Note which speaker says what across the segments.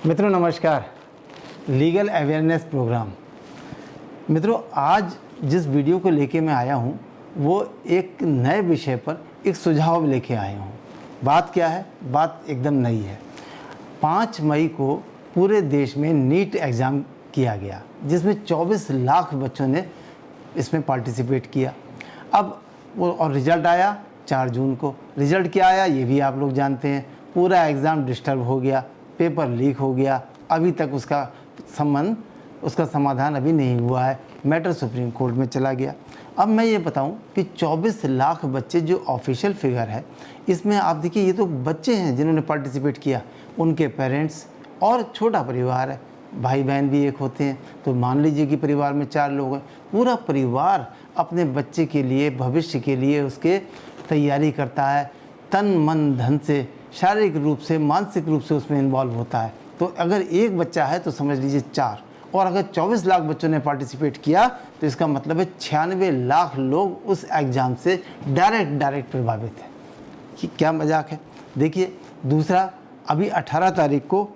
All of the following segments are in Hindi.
Speaker 1: मित्रों नमस्कार। Legal awareness program. मित्रों आज जिस वीडियो को लेके मैं आया हूँ वो एक नए विषय पर एक सुझाव लेके आया हूँ। बात क्या है? बात एकदम नई है। 5 मई को पूरे देश में नीट एग्ज़ाम किया गया जिसमें 24 लाख बच्चों ने इसमें पार्टिसिपेट किया। अब वो और रिज़ल्ट आया 4 जून को। रिज़ल्ट क्या आया ये भी आप लोग जानते हैं। पूरा एग्ज़ाम डिस्टर्ब हो गया, पेपर लीक हो गया। अभी तक उसका समाधान अभी नहीं हुआ है। मैटर सुप्रीम कोर्ट में चला गया। अब मैं ये बताऊं कि 24 लाख बच्चे जो ऑफिशियल फिगर है, इसमें आप देखिए ये तो बच्चे हैं जिन्होंने पार्टिसिपेट किया, उनके पेरेंट्स और छोटा परिवार है, भाई बहन भी एक होते हैं। तो मान लीजिए कि परिवार में 4 लोग हैं। पूरा परिवार अपने बच्चे के लिए, भविष्य के लिए उसके तैयारी करता है, तन मन धन से, शारीरिक रूप से, मानसिक रूप से उसमें इन्वॉल्व होता है। तो अगर एक बच्चा है तो समझ लीजिए 4, और अगर 24 लाख बच्चों ने पार्टिसिपेट किया तो इसका मतलब है 96 लाख लोग उस एग्ज़ाम से डायरेक्ट प्रभावित हैं। कि क्या मजाक है। देखिए दूसरा, अभी 18 तारीख को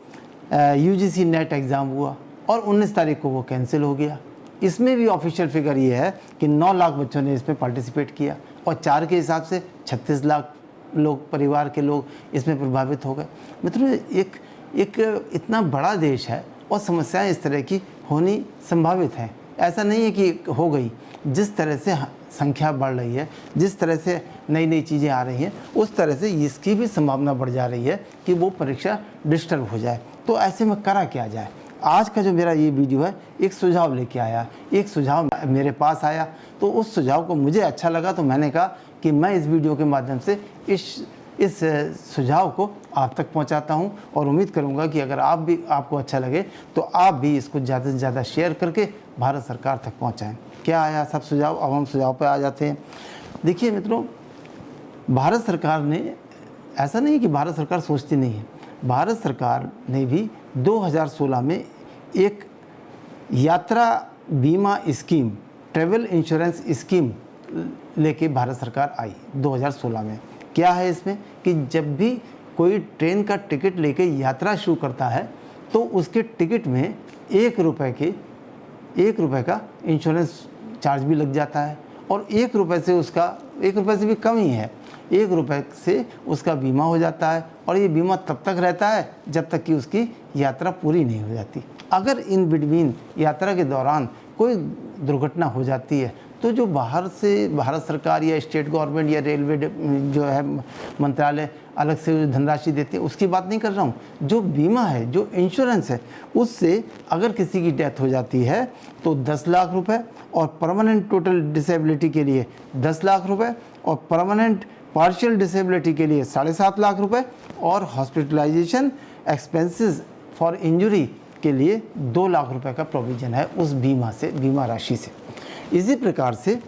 Speaker 1: यूजीसी नेट एग्ज़ाम हुआ और 19 तारीख को वो कैंसिल हो गया। इसमें भी ऑफिशियल फिगर ये है कि 9 लाख बच्चों ने इसमें पार्टिसिपेट किया और 4 के हिसाब से 36 लाख लोग, परिवार के लोग इसमें प्रभावित हो गए। मित्रों एक इतना बड़ा देश है और समस्याएं इस तरह की होनी संभावित है। ऐसा नहीं है कि हो गई। जिस तरह से संख्या बढ़ रही है, जिस तरह से नई नई चीज़ें आ रही हैं, उस तरह से इसकी भी संभावना बढ़ जा रही है कि वो परीक्षा डिस्टर्ब हो जाए। तो ऐसे में करा क्या जाए? आज का जो मेरा ये वीडियो है एक सुझाव लेके आया। एक सुझाव मेरे पास आया तो उस सुझाव को मुझे अच्छा लगा, तो मैंने कहा कि मैं इस वीडियो के माध्यम से इस सुझाव को आप तक पहुंचाता हूं और उम्मीद करूंगा कि अगर आपको अच्छा लगे तो आप भी इसको ज़्यादा से ज़्यादा शेयर करके भारत सरकार तक पहुंचाएं। क्या आया सब सुझाव? अब हम सुझाव पर आ जाते हैं। देखिए मित्रों, भारत सरकार ने, ऐसा नहीं कि भारत सरकार सोचती नहीं है, भारत सरकार ने भी 2016 में एक यात्रा बीमा स्कीम, ट्रैवल इंश्योरेंस स्कीम लेके भारत सरकार आई 2016 में। क्या है इसमें कि जब भी कोई ट्रेन का टिकट लेके यात्रा शुरू करता है तो उसके टिकट में 1 रुपये का इंश्योरेंस चार्ज भी लग जाता है और 1 रुपये से भी कम ही है, 1 रुपये से उसका बीमा हो जाता है। और ये बीमा तब तक रहता है जब तक कि उसकी यात्रा पूरी नहीं हो जाती। अगर इन बिटवीन यात्रा के दौरान कोई दुर्घटना हो जाती है तो जो बाहर से भारत सरकार या स्टेट गवर्नमेंट या रेलवे जो है मंत्रालय अलग से धनराशि देते हैं, उसकी बात नहीं कर रहा हूँ। जो बीमा है, जो इंश्योरेंस है, उससे अगर किसी की डेथ हो जाती है तो 10 लाख रुपए, और परमानेंट टोटल डिसेबिलिटी के लिए 10 लाख रुपए, और परमानेंट पार्शियल डिसेबिलिटी के लिए 7.5 लाख रुपए, और हॉस्पिटलाइजेशन एक्सपेंसेस फॉर इंजरी के लिए 2 लाख रुपए का प्रोविज़न है उस बीमा राशि से। इसी प्रकार से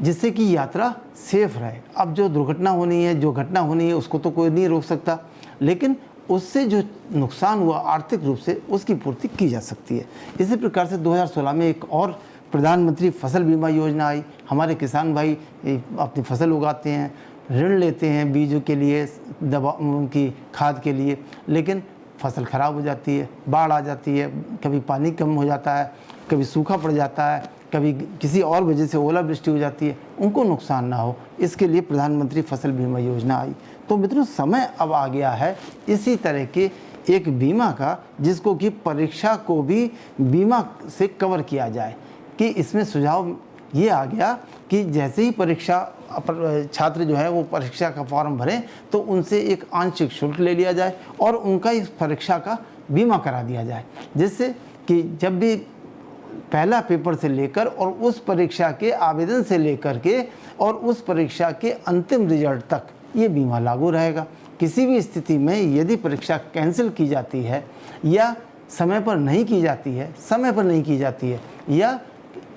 Speaker 1: जिससे कि यात्रा सेफ रहे। अब जो दुर्घटना होनी है, जो घटना होनी है, उसको तो कोई नहीं रोक सकता, लेकिन उससे जो नुकसान हुआ आर्थिक रूप से उसकी पूर्ति की जा सकती है। इसी प्रकार से 2016 में एक और प्रधानमंत्री फसल बीमा योजना आई। हमारे किसान भाई अपनी फसल उगाते हैं, ऋण लेते हैं बीजों के लिए, दवा की खाद के लिए, लेकिन फसल ख़राब हो जाती है, बाढ़ आ जाती है, कभी पानी कम हो जाता है, कभी सूखा पड़ जाता है, कभी किसी और वजह से ओलावृष्टि हो जाती है। उनको नुकसान ना हो, इसके लिए प्रधानमंत्री फसल बीमा योजना आई। तो मित्रों समय अब आ गया है इसी तरह के एक बीमा का, जिसको कि परीक्षा को भी बीमा से कवर किया जाए। कि इसमें सुझाव ये आ गया कि जैसे ही छात्र जो है वो परीक्षा का फॉर्म भरें तो उनसे एक आंशिक शुल्क ले लिया जाए और उनका इस परीक्षा का बीमा करा दिया जाए, जिससे कि जब भी पहला पेपर से लेकर और उस परीक्षा के आवेदन से लेकर के और उस परीक्षा के अंतिम रिजल्ट तक ये बीमा लागू रहेगा। किसी भी स्थिति में यदि परीक्षा कैंसिल की जाती है या समय पर नहीं की जाती है या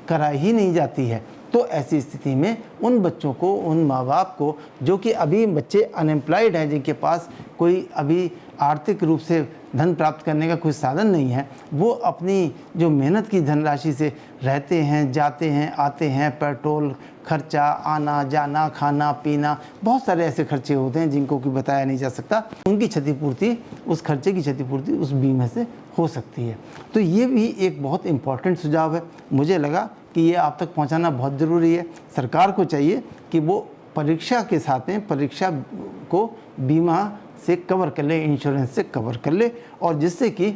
Speaker 1: कराई ही नहीं जाती है, तो ऐसी स्थिति में उन बच्चों को, उन माँ बाप को, जो कि अभी बच्चे अनएम्प्लॉयड हैं, जिनके पास कोई अभी आर्थिक रूप से धन प्राप्त करने का कोई साधन नहीं है, वो अपनी जो मेहनत की धनराशि से रहते हैं, जाते हैं, आते हैं, पेट्रोल खर्चा, आना जाना, खाना पीना, बहुत सारे ऐसे खर्चे होते हैं जिनको कि बताया नहीं जा सकता। उनकी क्षतिपूर्ति, उस खर्चे की क्षतिपूर्ति उस बीमे से हो सकती है। तो ये भी एक बहुत इम्पॉर्टेंट सुझाव है। मुझे लगा कि ये आप तक पहुंचाना बहुत ज़रूरी है। सरकार को चाहिए कि वो परीक्षा के साथ में परीक्षा को बीमा से कवर कर ले, इंश्योरेंस से कवर कर ले। और जिससे कि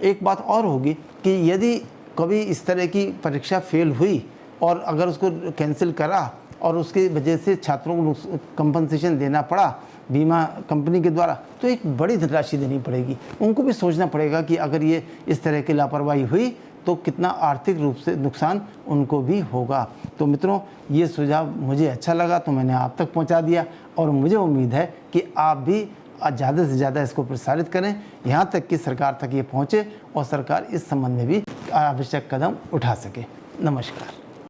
Speaker 1: एक बात और होगी कि यदि कभी इस तरह की परीक्षा फेल हुई और अगर उसको कैंसिल करा और उसकी वजह से छात्रों को कंपनसेशन देना पड़ा बीमा कंपनी के द्वारा, तो एक बड़ी धनराशि देनी पड़ेगी। उनको भी सोचना पड़ेगा कि अगर ये इस तरह की लापरवाही हुई तो कितना आर्थिक रूप से नुकसान उनको भी होगा। तो मित्रों, ये सुझाव मुझे अच्छा लगा तो मैंने आप तक पहुंचा दिया, और मुझे उम्मीद है कि आप भी ज़्यादा से ज़्यादा इसको प्रसारित करें, यहाँ तक कि सरकार तक ये पहुँचे और सरकार इस संबंध में भी आवश्यक कदम उठा सके। नमस्कार।